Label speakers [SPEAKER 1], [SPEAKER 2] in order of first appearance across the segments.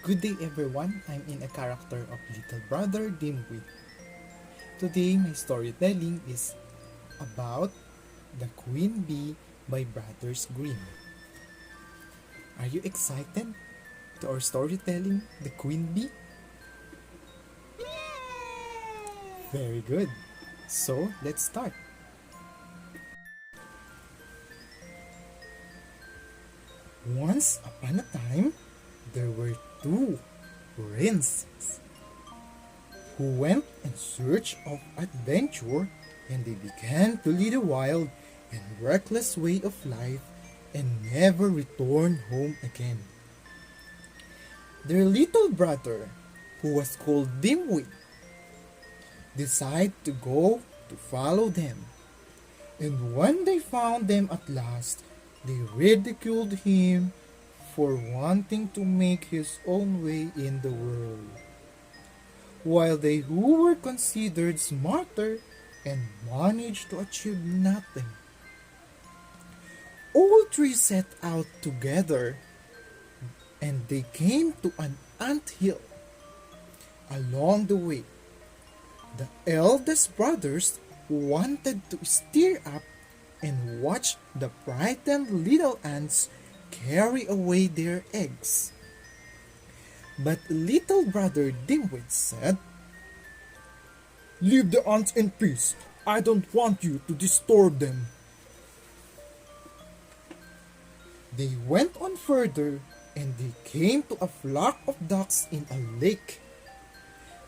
[SPEAKER 1] Good day everyone, I'm in a character of little brother Dimwit. Today my storytelling is about The Queen Bee by Brothers Grimm. Are you excited to our storytelling, The Queen Bee? Very good. So let's start. Once upon a time, there were two princes who went in search of adventure, and they began to lead a wild and reckless way of life and never returned home again. Their little brother, who was called Dimwit, decided to go to follow them. And when they found them at last, they ridiculed him for wanting to make his own way in the world, while they who were considered smarter and managed to achieve nothing. All three set out together, and they came to an ant hill. Along the way, the eldest brothers wanted to steer up and watch the frightened little ants carry away their eggs. But little brother Dimwit said, "Leave the ants in peace. I don't want you to disturb them." They went on further, and they came to a flock of ducks in a lake.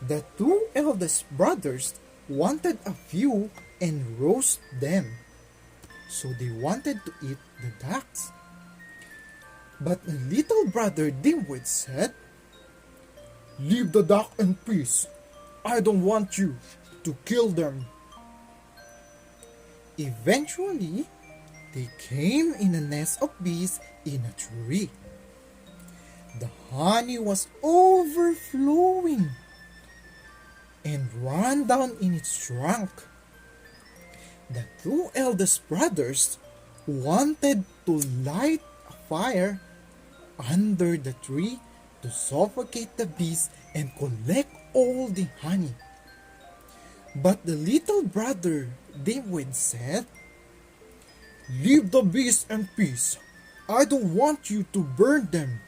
[SPEAKER 1] The two eldest brothers wanted a few and roast them, so they wanted to eat the ducks. But little brother Dimwit said, "Leave the duck in peace. I don't want you to kill them." Eventually, they came in a nest of bees in a tree. The honey was overflowing and ran down in its trunk. The two eldest brothers wanted to light a fire under the tree to suffocate the bees and collect all the honey. But the little brother Dimwit said, "Leave the bees in peace. I don't want you to burn them."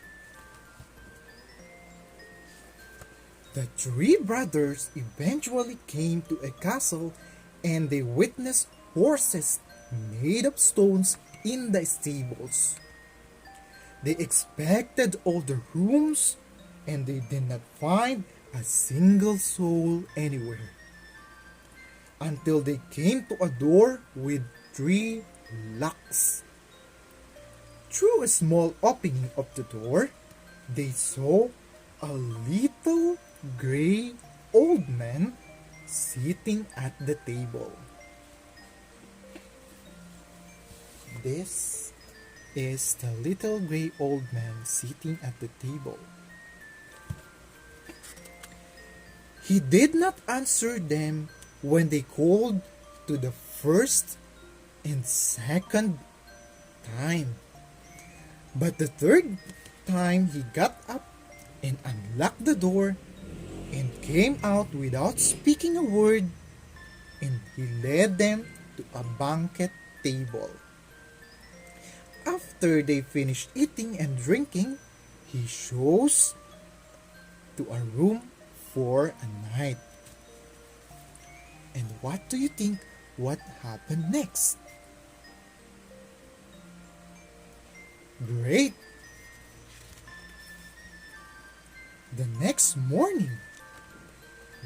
[SPEAKER 1] The three brothers eventually came to a castle, and they witnessed horses made of stones in the stables. They inspected all the rooms, and they did not find a single soul anywhere, until they came to a door with three locks. Through a small opening of the door, they saw a little gray old man sitting at the table. This is the little gray old man sitting at the table. He did not answer them when they called to the first and second time. But the third time he got up and unlocked the door and came out without speaking a word, and he led them to a banquet table. After they finished eating and drinking, he chose to a room for a night. And what do you think what happened next? Great! The next morning,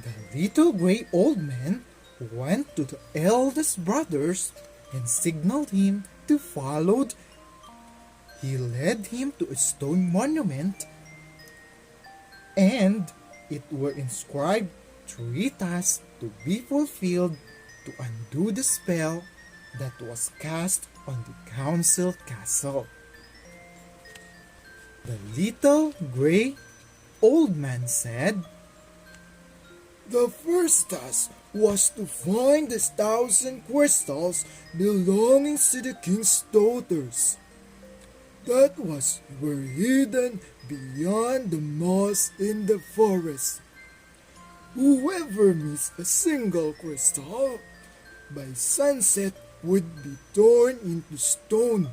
[SPEAKER 1] the little gray old man went to the eldest brothers and signaled him to follow. He led him to a stone monument, and it were inscribed 3 tasks to be fulfilled to undo the spell that was cast on the council castle. The little gray old man said, "The first task was to find the 1,000 crystals belonging to the king's daughters. that were hidden beyond the moss in the forest. Whoever missed a single crystal by sunset would be torn into stone.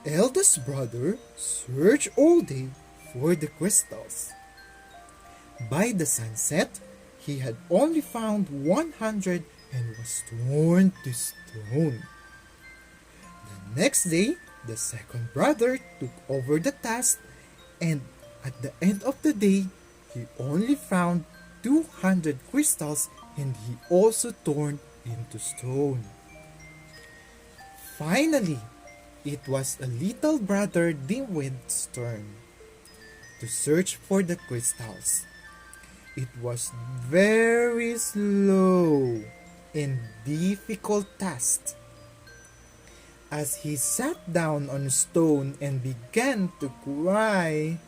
[SPEAKER 1] The eldest brother searched all day for the crystals. By the sunset, he had only found 100 and was torn to stone. The next day, the second brother took over the task, and at the end of the day, he only found 200 crystals and he also torn into stone. Finally, it was a little brother Dimwit's turn to search for the crystals. It was very slow and difficult task. As he sat down on a stone and began to cry,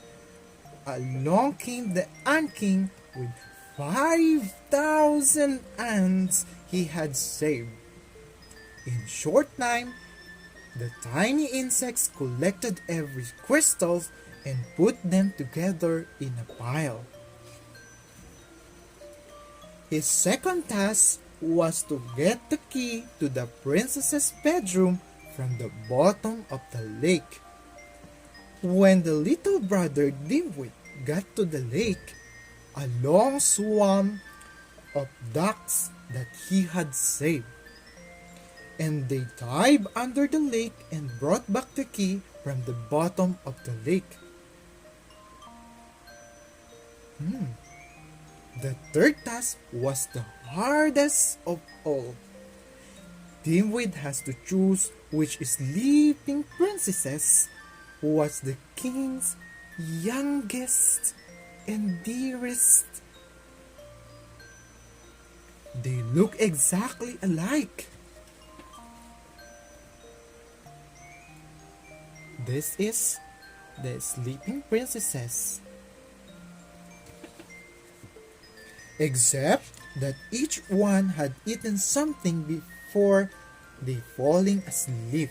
[SPEAKER 1] along came the ant king with 5,000 ants he had saved. In short time, the tiny insects collected every crystal and put them together in a pile. His second task was to get the key to the princess's bedroom from the bottom of the lake. When the little brother Dimwit got to the lake, a long swarm of ducks that he had saved, and they dived under the lake and brought back the key from the bottom of the lake. The third task was the hardest of all. Dimwit has to choose which sleeping princess was the king's youngest and dearest. They look exactly alike. This is the sleeping princesses. Except that each one had eaten something before they falling asleep.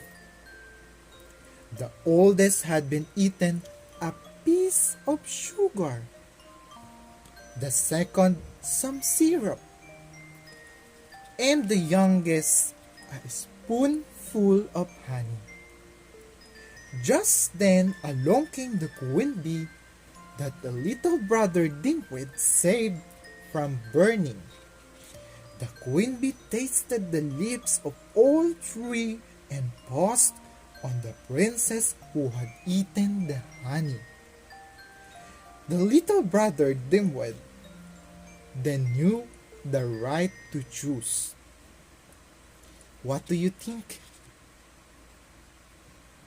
[SPEAKER 1] The oldest had been eaten a piece of sugar. The second some syrup. And the youngest a spoonful of honey. Just then along came the queen bee that the little brother Dimwit saved from burning. The queen bee tasted the lips of all three and paused on the princess who had eaten the honey. The little brother Dimwit then knew the right to choose. What do you think?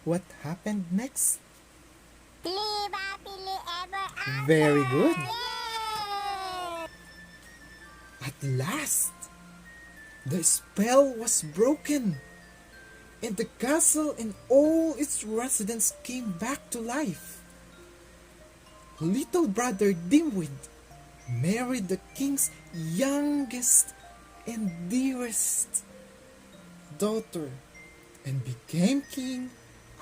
[SPEAKER 1] What happened next?
[SPEAKER 2] Pili ba, pili ever after.
[SPEAKER 1] Very good.
[SPEAKER 2] Yay!
[SPEAKER 1] At last, the spell was broken, and the castle and all its residents came back to life. Little brother Dimwit married the king's youngest and dearest daughter and became king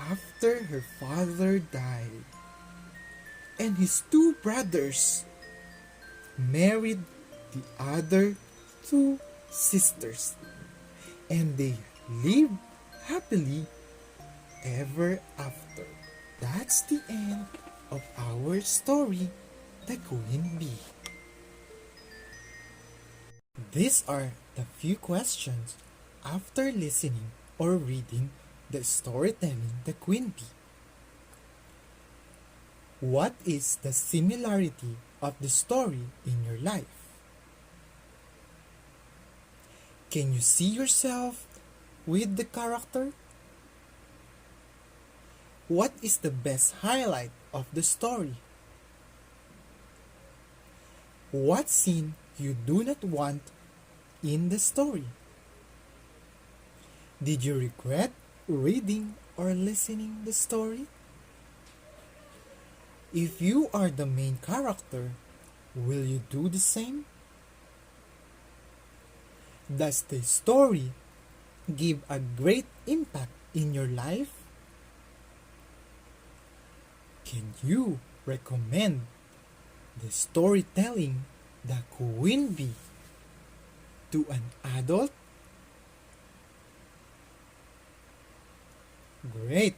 [SPEAKER 1] after her father died. And his two brothers married the other two sisters, and they lived happily ever after. That's the end of our story, The Queen Bee. These are the few questions after listening or reading the storytelling The Queen Bee. What is the similarity of the story in your life? Can you see yourself with the character? What is the best highlight of the story? What scene you do not want in the story? Did you regret reading or listening the story? If you are the main character, will you do the same? Does the story give a great impact in your life? Can you recommend the storytelling The Queen Bee to an adult? Great!